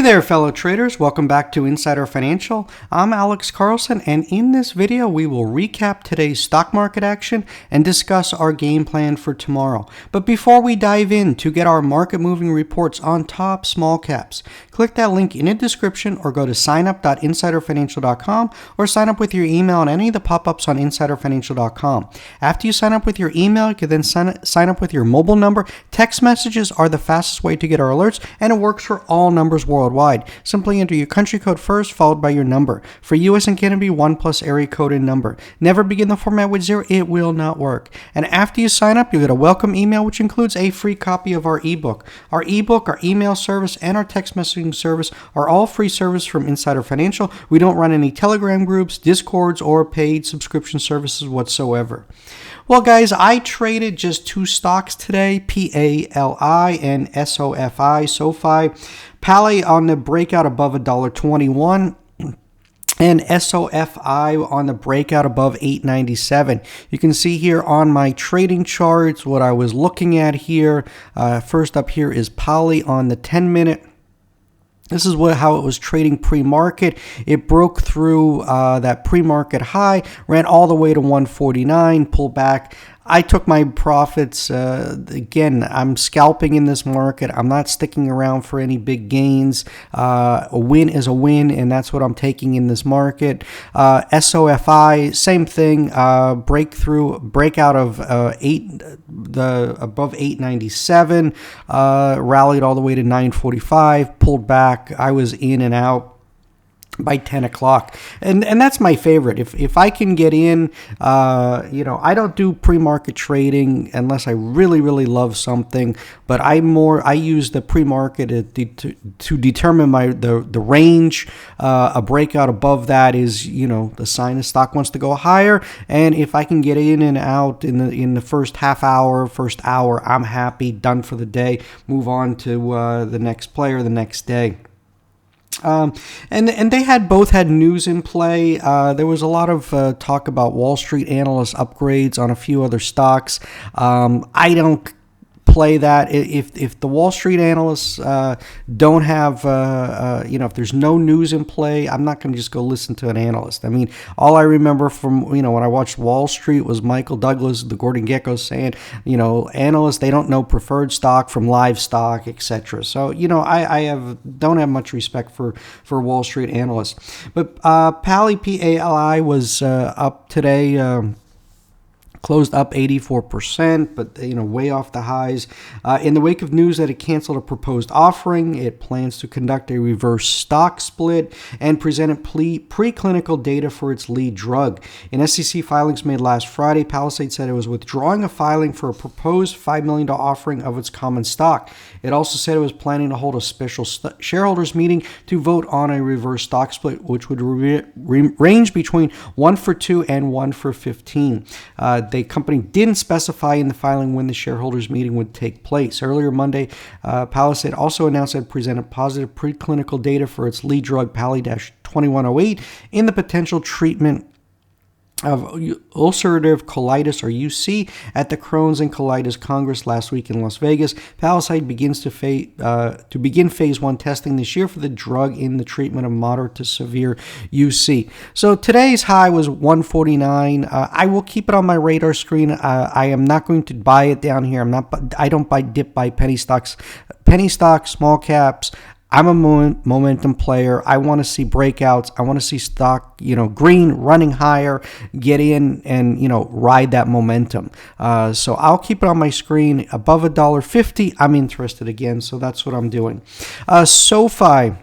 Hey there, fellow traders. Welcome back to Insider Financial. I'm Alex Carlson, and in this video, we will recap today's stock market action and discuss our game plan for tomorrow. But before we dive in to get our market moving reports on top small caps, click that link in the description or go to signup.insiderfinancial.com or sign up with your email on any of the pop-ups on insiderfinancial.com. After you sign up with your email, you can then sign up with your mobile number. Text messages are the fastest way to get our alerts, and it works for all numbers worldwide. Simply enter your country code first, followed by your number. For US and Canada, 1+ area code and number. Never begin the format with 0. It will not work. And after you sign up, you'll get a welcome email, which includes a free copy of our ebook. Our ebook, our email service, and our text messaging service are all free service from Insider Financial. We don't run any Telegram groups, Discords, or paid subscription services whatsoever. Well, guys, I traded just two stocks today, PALI and SOFI. PALI on the breakout above $1.21. And SOFI on the breakout above $8.97. You can see here on my trading charts what I was looking at here. First up here is PALI on the 10-minute. This is how it was trading pre-market. It broke through that pre-market high, ran all the way to 149, pulled back. I took my profits. Again, I'm scalping in this market. I'm not sticking around for any big gains. A win is a win, and that's what I'm taking in this market. SOFI, same thing. Breakout of above 897. Rallied all the way to 945. Pulled back. I was in and out by 10 o'clock. And that's my favorite. If I can get in, I don't do pre-market trading unless I really, really love something, but I use the pre-market to determine the range. A breakout above that is, the sign the stock wants to go higher. And if I can get in and out in the first half hour, first hour, I'm happy, done for the day, move on to the next player the next day. And they both had news in play. There was a lot of talk about Wall Street analyst upgrades on a few other stocks. I don't play that. If the Wall Street analysts don't have, if there's no news in play, I'm not going to just go listen to an analyst. I mean, all I remember from, when I watched Wall Street was Michael Douglas, the Gordon Gekko saying, analysts, they don't know preferred stock from live stock, etc. So, I don't have much respect for Wall Street analysts. But PALI was up today. Closed up 84%, but way off the highs. In the wake of news that it canceled a proposed offering, it plans to conduct a reverse stock split and presented preclinical data for its lead drug. In SEC filings made last Friday, Palisade said it was withdrawing a filing for a proposed $5 million offering of its common stock. It also said it was planning to hold a special shareholders meeting to vote on a reverse stock split, which would range between 1 for 2 and 1 for 15. The company didn't specify in the filing when the shareholders meeting would take place. Earlier Monday, Palisade also announced it presented positive preclinical data for its lead drug, PALI-2108, in the potential treatment of ulcerative colitis, or UC, at the Crohn's and Colitis Congress last week in Las Vegas. Palisade begins to begin phase 1 testing this year for the drug in the treatment of moderate to severe UC. So today's high was 149. I will keep it on my radar screen. I am not going to buy it down here. I don't buy dip by penny stocks, small caps. I'm a momentum player. I want to see breakouts. I want to see stock, green, running higher, get in and, ride that momentum. So I'll keep it on my screen. Above $1.50, I'm interested again. So that's what I'm doing. SOFI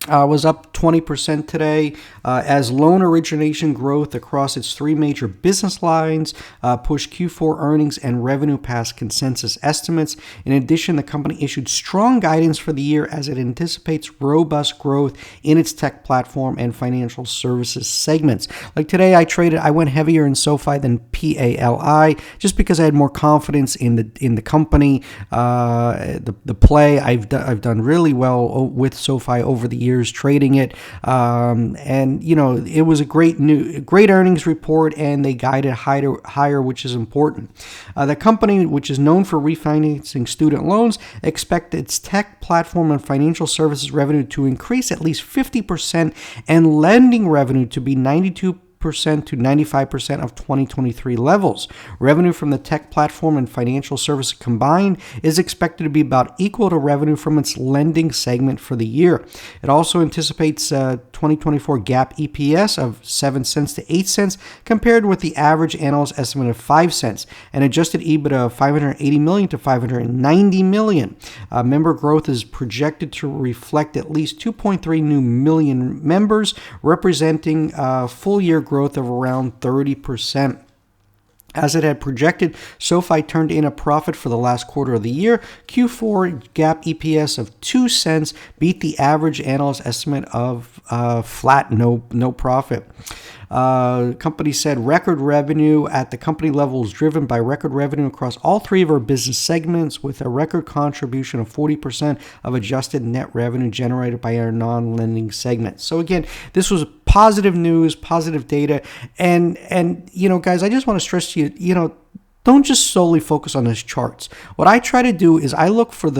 was up 20% today as loan origination growth across its three major business lines pushed Q4 earnings and revenue past consensus estimates. In addition, the company issued strong guidance for the year as it anticipates robust growth in its tech platform and financial services segments. Like today, I went heavier in SOFI than PALI just because I had more confidence in the company, the play. I've done really well with SOFI over the years trading it. it. And it was a great earnings report, and they guided higher, which is important. The company, which is known for refinancing student loans, expect its tech platform and financial services revenue to increase at least 50% and lending revenue to be 92% to 95% of 2023 levels. Revenue from the tech platform and financial services combined is expected to be about equal to revenue from its lending segment for the year. It also anticipates 2024 GAAP EPS of 7 cents to 8 cents, compared with the average analyst estimate of 5 cents, and adjusted EBITDA of 580 million to 590 million. Member growth is projected to reflect at least 2.3 new million members, representing full year growth of around 30%. As it had projected, SOFI turned in a profit for the last quarter of the year. Q4 GAAP EPS of 2 cents beat the average analyst estimate of flat, no profit. Company said record revenue at the company level is driven by record revenue across all three of our business segments, with a record contribution of 40% of adjusted net revenue generated by our non-lending segment. So again, this was positive news, positive data, and guys, I just want to stress to you, don't just solely focus on those charts. What I try to do is I look for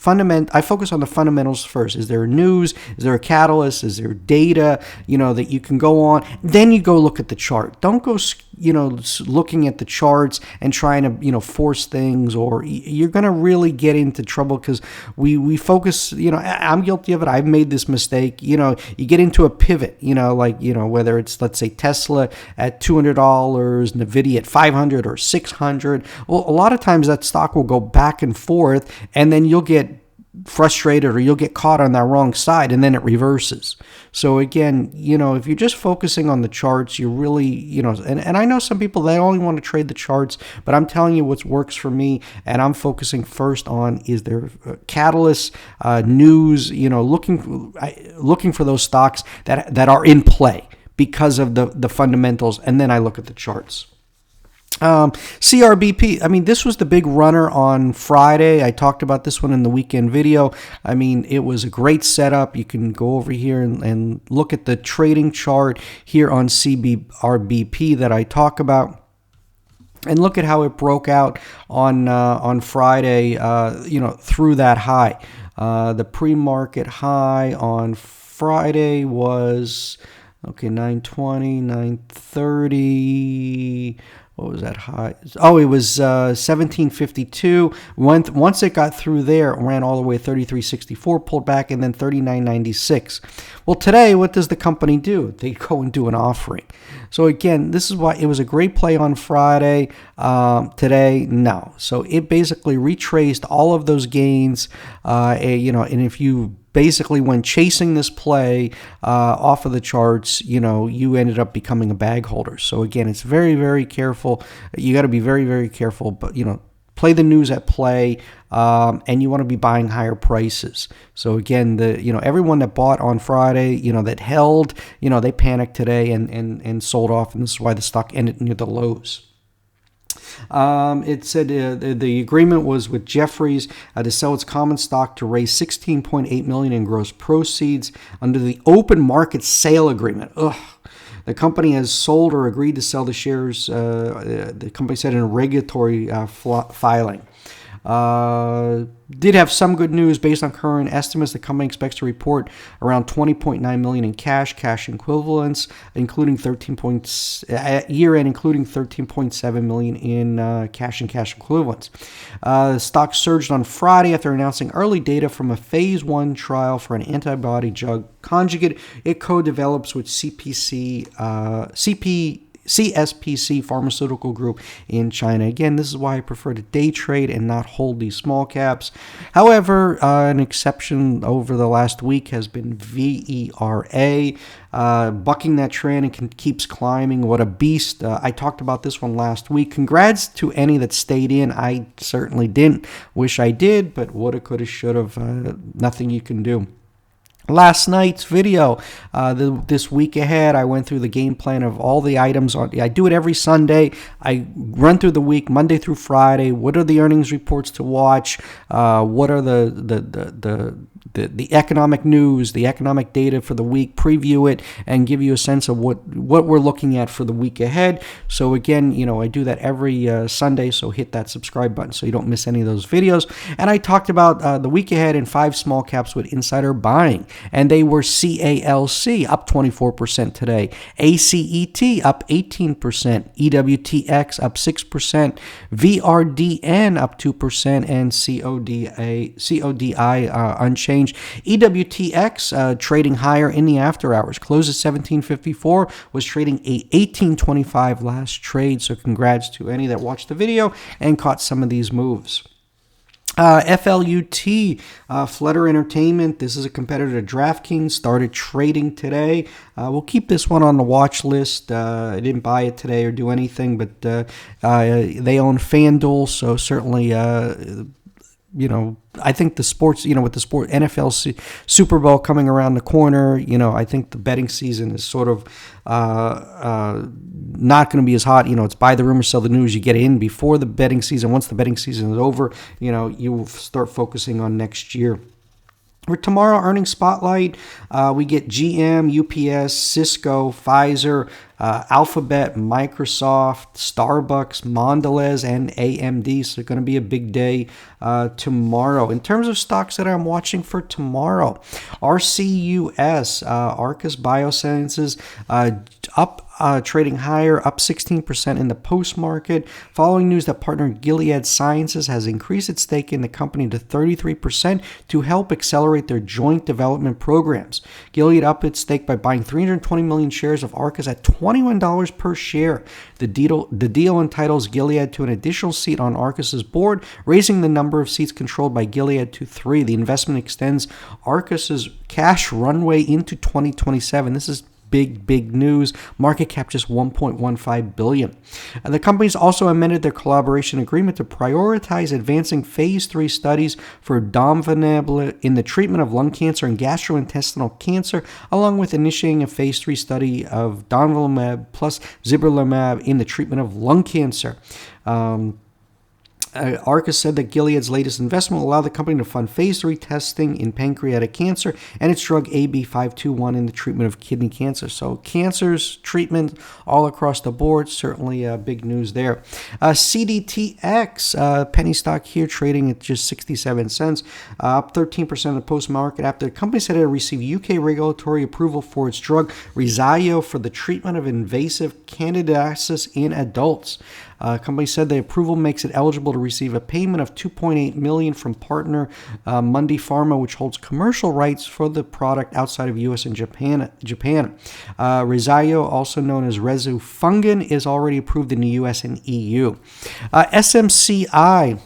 I focus on the fundamentals first. Is there news? Is there a catalyst? Is there data, that you can go on? Then you go look at the chart. Don't go, looking at the charts and trying to, force things, or you're going to really get into trouble, because we focus, I'm guilty of it. I've made this mistake. You get into a pivot, whether it's, let's say, Tesla at $200, Nvidia at 500 or 600. Well, a lot of times that stock will go back and forth, and then you'll get frustrated, or you'll get caught on that wrong side, and then it reverses. So again, if you're just focusing on the charts, you're really, and I know some people, they only want to trade the charts, but I'm telling you what works for me, and I'm focusing first on, is there catalysts, news, looking for those stocks that are in play because of the fundamentals, and then I look at the charts. CRBP, this was the big runner on Friday. I talked about this one in the weekend video. It was a great setup. You can go over here and look at the trading chart here on CRBP that I talk about, and look at how it broke out on Friday, through that high. The pre-market high on Friday was, 920, 930. What was that high? Oh, it was 1752. Once it got through there, it ran all the way 3364, pulled back, and then 3996. Well, today, what does the company do? They go and do an offering. So again, this is why it was a great play on Friday. Today, no. So it basically retraced all of those gains, and if you basically, when chasing this play off of the charts, you ended up becoming a bag holder. So again, it's very, very careful. You got to be very, very careful. But play the news at play, and you want to be buying higher prices. So again, everyone that bought on Friday, that held, they panicked today and sold off, and this is why the stock ended near the lows. It said the agreement was with Jefferies to sell its common stock to raise $16.8 million in gross proceeds under the open market sale agreement. The company has sold or agreed to sell the shares, the company said in a regulatory filing. Did have some good news. Based on current estimates, the company expects to report around $20.9 million in cash equivalents, including at year-end, including $13.7 million in cash and cash equivalents. The stock surged on Friday after announcing early data from a phase 1 trial for an antibody drug conjugate it co-develops with CSPC Pharmaceutical Group in China. Again, this is why I prefer to day trade and not hold these small caps. However, an exception over the last week has been VERA, bucking that trend and keeps climbing. What a beast. I talked about this one last week. Congrats to any that stayed in. I certainly didn't. Wish I did, but woulda, coulda, shoulda. Nothing you can do. Last night's video, this week ahead, I went through the game plan of all the items. I do it every Sunday. I run through the week, Monday through Friday. What are the earnings reports to watch? What are the the economic news, the economic data for the week, preview it, and give you a sense of what we're looking at for the week ahead. So again, I do that every Sunday, so hit that subscribe button so you don't miss any of those videos. And I talked about the week ahead in 5 small caps with insider buying, and they were CALC up 24% today, ACET up 18%, EWTX up 6%, VRDN up 2%, and CODI unchanged. EWTX trading higher in the after hours, closed at 1754, was trading a 1825 last trade. So congrats to any that watched the video and caught some of these moves. FLUT, Flutter Entertainment, this is a competitor to DraftKings, started trading today. We'll keep this one on the watch list. I didn't buy it today or do anything, but they own FanDuel, so certainly I think the sports, with the NFL Super Bowl coming around the corner, I think the betting season is sort of not going to be as hot. It's buy the rumor, sell the news. You get in before the betting season. Once the betting season is over, you will start focusing on next year. For tomorrow, earnings spotlight, we get GM, UPS, Cisco, Pfizer, Alphabet, Microsoft, Starbucks, Mondelez, and AMD. So it's going to be a big day tomorrow. In terms of stocks that I'm watching for tomorrow, RCUS, Arcus Biosciences, up trading higher, up 16% in the post-market, following news that partner Gilead Sciences has increased its stake in the company to 33% to help accelerate their joint development programs. Gilead upped its stake by buying 320 million shares of Arcus at $21 per share. The deal entitles Gilead to an additional seat on Arcus's board, raising the number of seats controlled by Gilead to 3. The investment extends Arcus's cash runway into 2027. This is big news. Market cap just $1.15 billion. And the companies also amended their collaboration agreement to prioritize advancing phase 3 studies for domvanalimab in the treatment of lung cancer and gastrointestinal cancer, along with initiating a phase 3 study of domvanalimab plus zimberelimab in the treatment of lung cancer. Arcus said that Gilead's latest investment will allow the company to fund phase 3 testing in pancreatic cancer and its drug AB521 in the treatment of kidney cancer. So cancers, treatment all across the board, certainly big news there. CDTX, penny stock here, trading at just 67 cents, up 13% in the post-market after the company said it received UK regulatory approval for its drug Rezzayo for the treatment of invasive candidiasis in adults. Company said the approval makes it eligible to receive a payment of $2.8 million from partner Mundi Pharma, which holds commercial rights for the product outside of U.S. and Japan. Rezzayo, also known as Rezufungin, is already approved in the U.S. and EU. SMCI,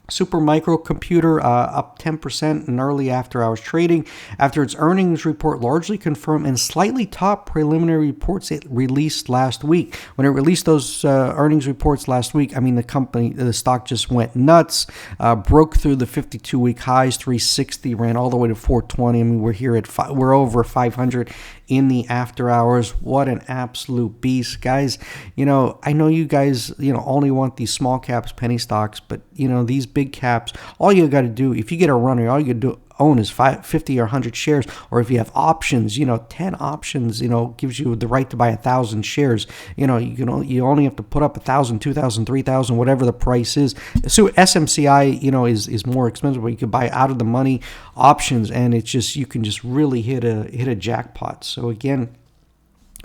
super microcomputer, up 10% in early after-hours trading after its earnings report largely confirmed and slightly topped preliminary reports it released last week. When it released those earnings reports last week, the stock just went nuts, broke through the 52-week highs, 360, ran all the way to 420. We're over 500 in the after hours. What an absolute beast, guys. I know you guys, only want these small caps, penny stocks, but these big caps, all you got to do, if you get a runner, all you got to own is 50 or 100 shares, or if you have options, 10 options, gives you the right to buy 1,000 shares. You only have to put up 1,000, 2,000, 3,000, whatever the price is. So SMCI, is more expensive, but you can buy out of the money options, and it's just, you can just really hit a jackpot. So again,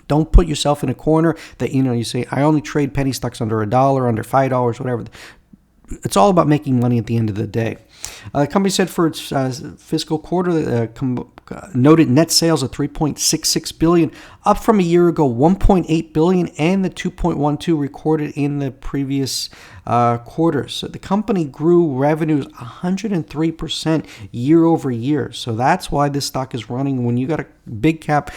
don't put yourself in a corner that, you say, I only trade penny stocks under $1, under $5, whatever. It's all about making money at the end of the day. The company said for its fiscal quarter, noted net sales of $3.66 billion, up from a year ago $1.8 billion, and the $2.12 recorded in the previous quarter. So the company grew revenues 103% year over year. So that's why this stock is running. When you got a big cap,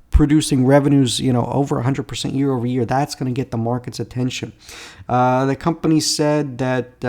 producing revenues, over 100% year over year, that's going to get the market's attention. The company said that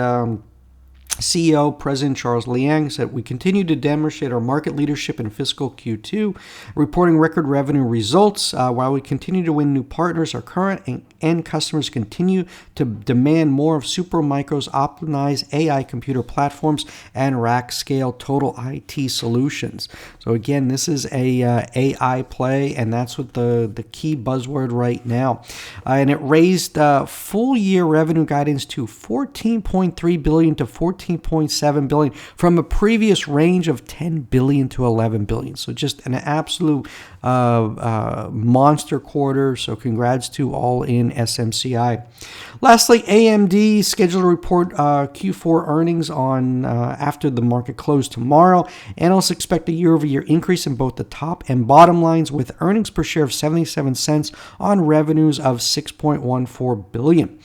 CEO, President Charles Liang, said, "We continue to demonstrate our market leadership in fiscal Q2, reporting record revenue results. While we continue to win new partners, our current and end customers continue to demand more of Supermicro's optimized AI computer platforms and rack-scale total IT solutions." So again, this is a AI play, and that's what the key buzzword right now. And it raised full-year revenue guidance to $14.3 billion to $14.7 billion from a previous range of $10 billion to $11 billion. So just an absolute monster quarter. So congrats to all in SMCI. Lastly, AMD scheduled to report Q4 earnings on after the market closed tomorrow. Analysts expect a year-over-year increase in both the top and bottom lines, with earnings per share of 77 cents on revenues of $6.14 billion.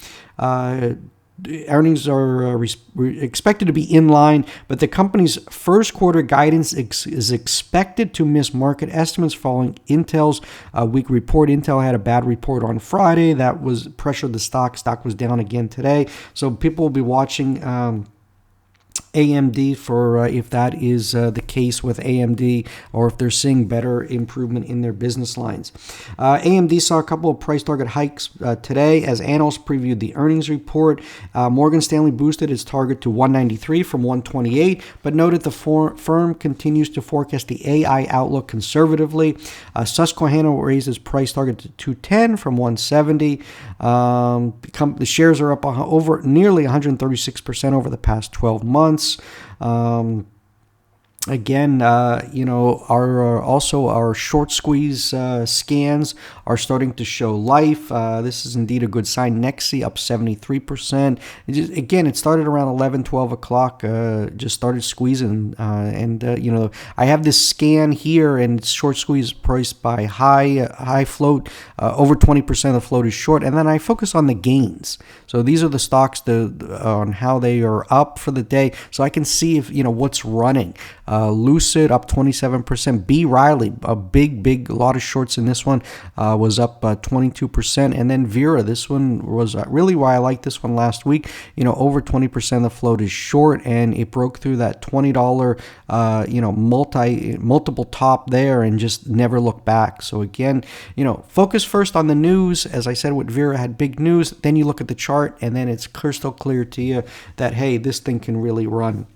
Earnings are expected to be in line, but the company's first quarter guidance is expected to miss market estimates following Intel's weak report. Intel had a bad report on Friday that was pressured the stock. Stock was down again today, so people will be watching AMD for if that is the case with AMD, or if they're seeing better improvement in their business lines. AMD saw a couple of price target hikes today as analysts previewed the earnings report. Morgan Stanley boosted its target to 193 from 128, but noted the firm continues to forecast the AI outlook conservatively. Susquehanna raised its price target to 210 from 170. The shares are up over nearly 136% over the past 12 months. Again, our short squeeze scans are starting to show life. This is indeed a good sign. Nexi up 73%. It started around 11, 12 o'clock. Just started squeezing. I have this scan here, and it's short squeeze priced by high float. Over 20% of the float is short. And then I focus on the gains. So these are the stocks on how they are up for the day. So I can see if, what's running. Lucid up 27%. B. Riley, a big lot of shorts in this one, was up 22%. And then Vera, this one was really why I liked this one last week. Over 20% of the float is short, and it broke through that $20 multiple top there and just never looked back. So again, focus first on the news. As I said, with Vera had big news. Then you look at the chart, and then it's crystal clear to you that, hey, this thing can really run.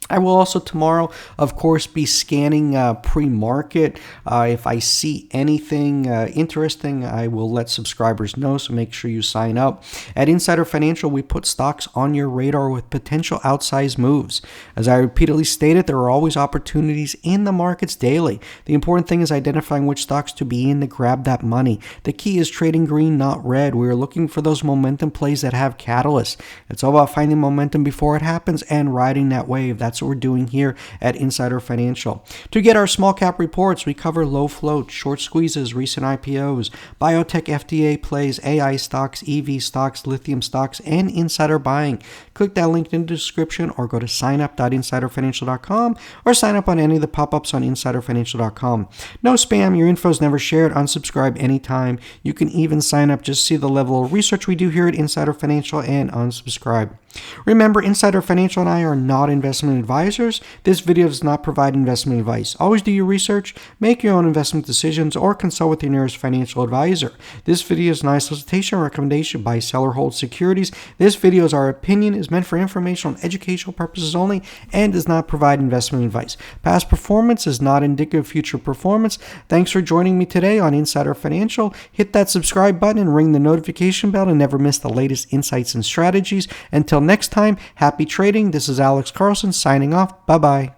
I will also tomorrow, of course, be scanning pre-market. If I see anything interesting, I will let subscribers know, so make sure you sign up. At Insider Financial, we put stocks on your radar with potential outsized moves. As I repeatedly stated, there are always opportunities in the markets daily. The important thing is identifying which stocks to be in to grab that money. The key is trading green, not red. We are looking for those momentum plays that have catalysts. It's all about finding momentum before it happens and riding that wave. That's what we're doing here at Insider Financial. To get our small cap reports, we cover low float, short squeezes, recent IPOs, biotech FDA plays, AI stocks, EV stocks, lithium stocks, and insider buying. Click that link in the description or go to signup.insiderfinancial.com or sign up on any of the pop-ups on insiderfinancial.com. No spam, your info is never shared. Unsubscribe anytime. You can even sign up just to see the level of research we do here at Insider Financial and unsubscribe. Remember, Insider Financial and I are not investment advisors. This video does not provide investment advice. Always do your research, make your own investment decisions, or consult with your nearest financial advisor. This video is not a solicitation or recommendation buy, sell, or hold securities. This video is our opinion, is meant for informational and educational purposes only, and does not provide investment advice. Past performance is not indicative of future performance. Thanks for joining me today on Insider Financial. Hit that subscribe button and ring the notification bell to never miss the latest insights and strategies. Until next time, happy trading. This is Alex Carlson signing off. Bye-bye.